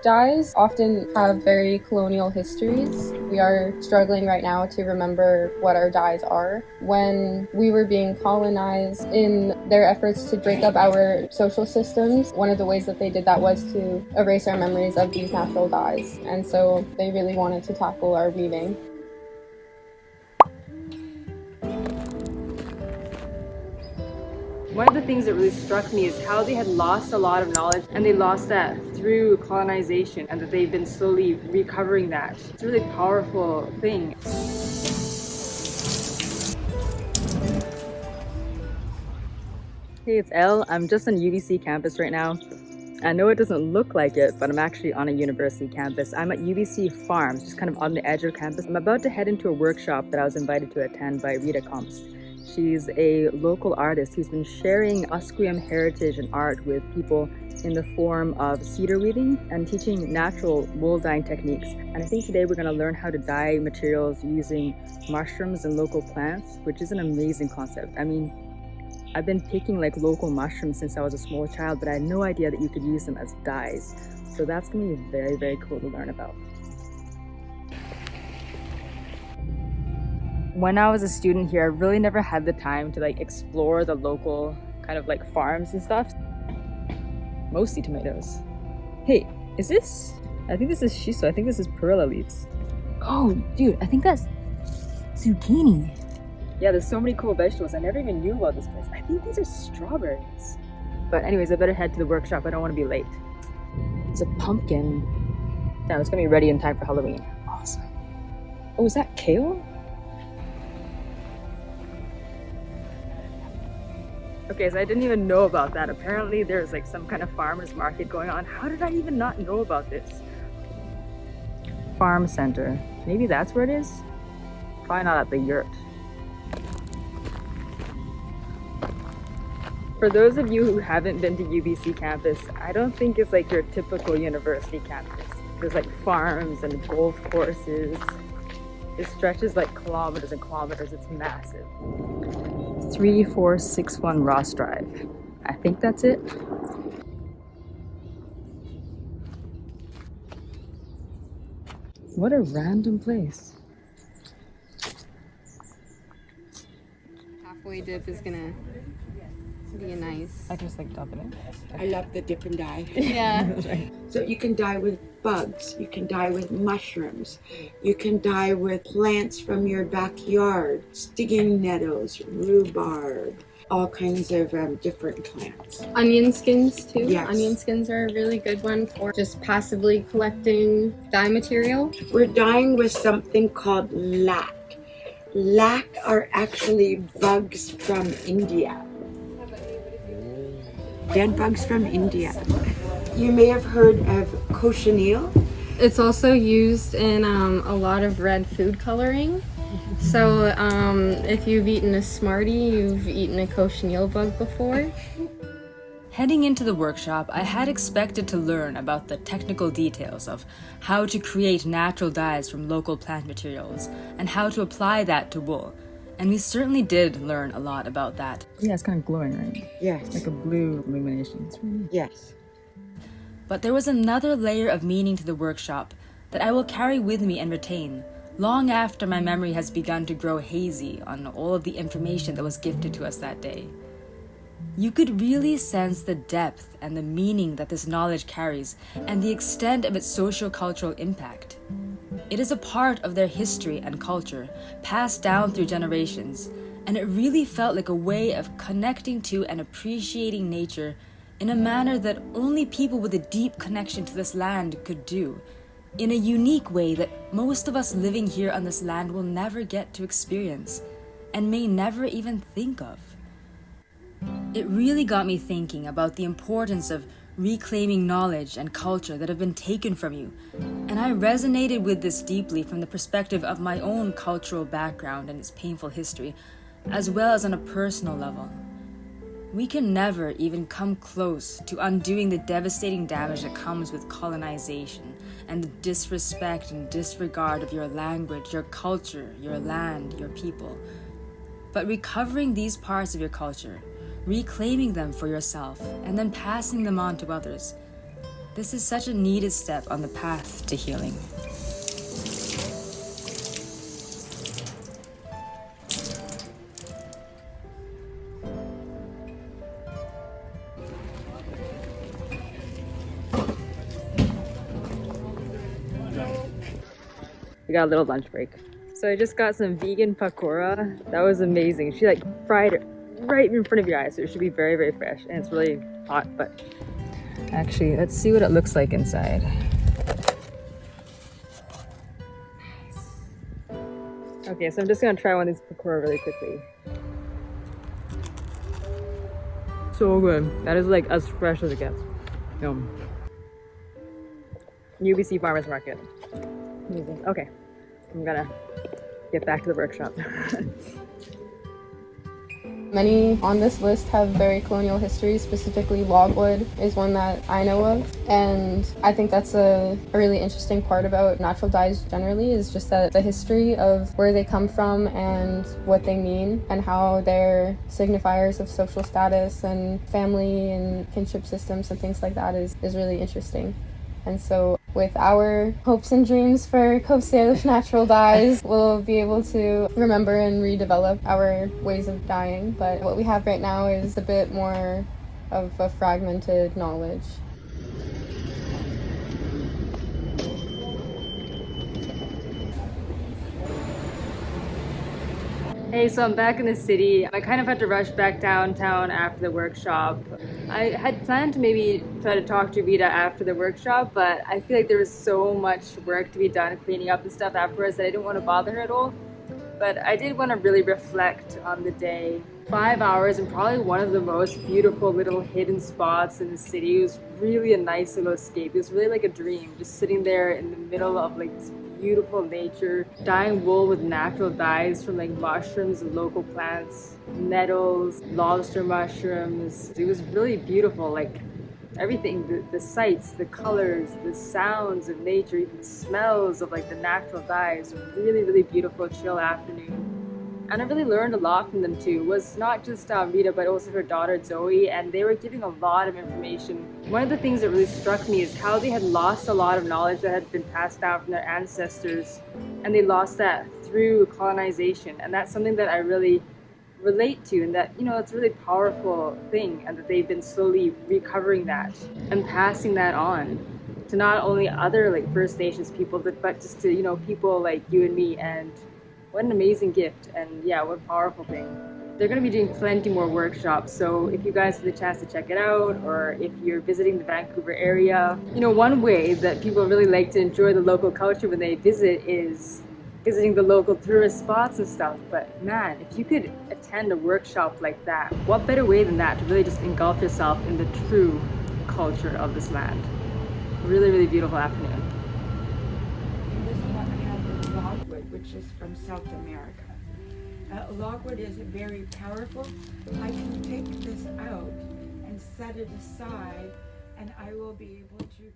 Dyes often have very colonial histories. We are struggling right now to remember what our dyes are. When we were being colonized, in their efforts to break up our social systems, one of the ways that they did that was to erase our memories of these natural dyes. And so they really wanted to tackle our weaving. One of the things that really struck me is how they had lost a lot of knowledge, and they lost that through colonization, and that they've been slowly recovering that. It's a really powerful thing. Hey, it's Elle. I'm just on UBC campus right now. I know it doesn't look like it, but I'm actually on a university campus. I'm at UBC Farms, just kind of on the edge of campus. I'm about to head into a workshop that I was invited to attend by Rita Comps. She's a local artist who's been sharing Musqueam heritage and art with people in the form of cedar weaving and teaching natural wool dyeing techniques. And I think today we're going to learn how to dye materials using mushrooms and local plants, which is an amazing concept. I mean, I've been picking like local mushrooms since I was a small child, but I had no idea that you could use them as dyes. So that's going to be very, very cool to learn about. When I was a student here, I really never had the time to like explore the local kind of like farms and stuff. Mostly tomatoes. Hey, is this? I think this is shiso. I think this is perilla leaves. Oh, dude, I think that's zucchini. Yeah, there's so many cool vegetables. I never even knew about this place. I think these are strawberries. But anyways, I better head to the workshop. I don't want to be late. It's a pumpkin. Damn, it's gonna be ready in time for Halloween. Awesome. Oh, is that kale? Okay, so I didn't even know about that. Apparently there's like some kind of farmer's market going on. How did I even not know about this? Farm center. Maybe that's where it is? Probably not at the yurt. For those of you who haven't been to UBC campus, I don't think it's like your typical university campus. There's like farms and golf courses. It stretches like kilometers and kilometers. It's massive. 3461 Ross Drive. I think that's it. What a random place. Halfway dip is gonna be nice. I just like dump it in. I love the dip and dye. Yeah. So you can dye with bugs, you can dye with mushrooms, you can dye with plants from your backyard, stinging nettles, rhubarb, all kinds of different plants. Onion skins too. Yes. Onion skins are a really good one for just passively collecting dye material. We're dyeing with something called lac. Lac are actually bugs from India. Dead bugs from India. You may have heard of cochineal. It's also used in a lot of red food coloring. So if you've eaten a Smartie, you've eaten a cochineal bug before. Heading into the workshop, I had expected to learn about the technical details of how to create natural dyes from local plant materials and how to apply that to wool. And we certainly did learn a lot about that. Yeah, it's kind of glowing, right? Yes. Like a blue illumination. It's really neat. Yes. But there was another layer of meaning to the workshop that I will carry with me and retain long after my memory has begun to grow hazy on all of the information that was gifted to us that day. You could really sense the depth and the meaning that this knowledge carries and the extent of its socio-cultural impact. It is a part of their history and culture, passed down through generations, and it really felt like a way of connecting to and appreciating nature in a manner that only people with a deep connection to this land could do, in a unique way that most of us living here on this land will never get to experience, and may never even think of. It really got me thinking about the importance of reclaiming knowledge and culture that have been taken from you, and I resonated with this deeply from the perspective of my own cultural background and its painful history, as well as on a personal level. We can never even come close to undoing the devastating damage that comes with colonization and the disrespect and disregard of your language, your culture, your land, your people. But recovering these parts of your culture, reclaiming them for yourself, and then passing them on to others, This is such a needed step on the path to healing. We got a little lunch break. So I just got some vegan pakora. That was amazing. She like fried it right in front of your eyes, so it should be very, very fresh. And it's really hot, but actually, let's see what it looks like inside. Okay, so I'm just gonna try one of these pakora really quickly. So good. That is like as fresh as it gets. Yum. UBC Farmers Market. Amazing. Okay, I'm gonna get back to the workshop. Many on this list have very colonial history, specifically logwood is one that I know of. And I think that's a really interesting part about natural dyes generally, is just that the history of where they come from and what they mean and how they're signifiers of social status and family and kinship systems and things like that is really interesting. And so with our hopes and dreams for Lish Natural Dyes, we'll be able to remember and redevelop our ways of dyeing. But what we have right now is a bit more of a fragmented knowledge. Hey, so I'm back in the city. I kind of had to rush back downtown after the workshop. I had planned to maybe try to talk to Rita after the workshop, but I feel like there was so much work to be done cleaning up and stuff afterwards that I didn't want to bother her at all. But I did want to really reflect on the day. 5 hours and probably one of the most beautiful little hidden spots in the city. It was really a nice little escape. It was really like a dream, just sitting there in the middle of like this beautiful nature, dyeing wool with natural dyes from like mushrooms and local plants, nettles, lobster mushrooms. It was really beautiful, like everything, the sights, the colors, the sounds of nature, even smells of like the natural dyes. Really, really beautiful, chill afternoon. And I really learned a lot from them too. It was not just Rita, but also her daughter Zoe, and they were giving a lot of information. One of the things that really struck me is how they had lost a lot of knowledge that had been passed down from their ancestors, and they lost that through colonization. And that's something that I really relate to, and that, you know, it's a really powerful thing, and that they've been slowly recovering that and passing that on to not only other like First Nations people, but just to, you know, people like you and me. And what an amazing gift, and yeah, what a powerful thing. They're going to be doing plenty more workshops, so if you guys have the chance to check it out, or if you're visiting the Vancouver area, you know, one way that people really like to enjoy the local culture when they visit is visiting the local tourist spots and stuff. But man, if you could attend a workshop like that, what better way than that to really just engulf yourself in the true culture of this land. Really, really beautiful afternoon. Which is from South America. Logwood is very powerful. I can take this out and set it aside, and I will be able to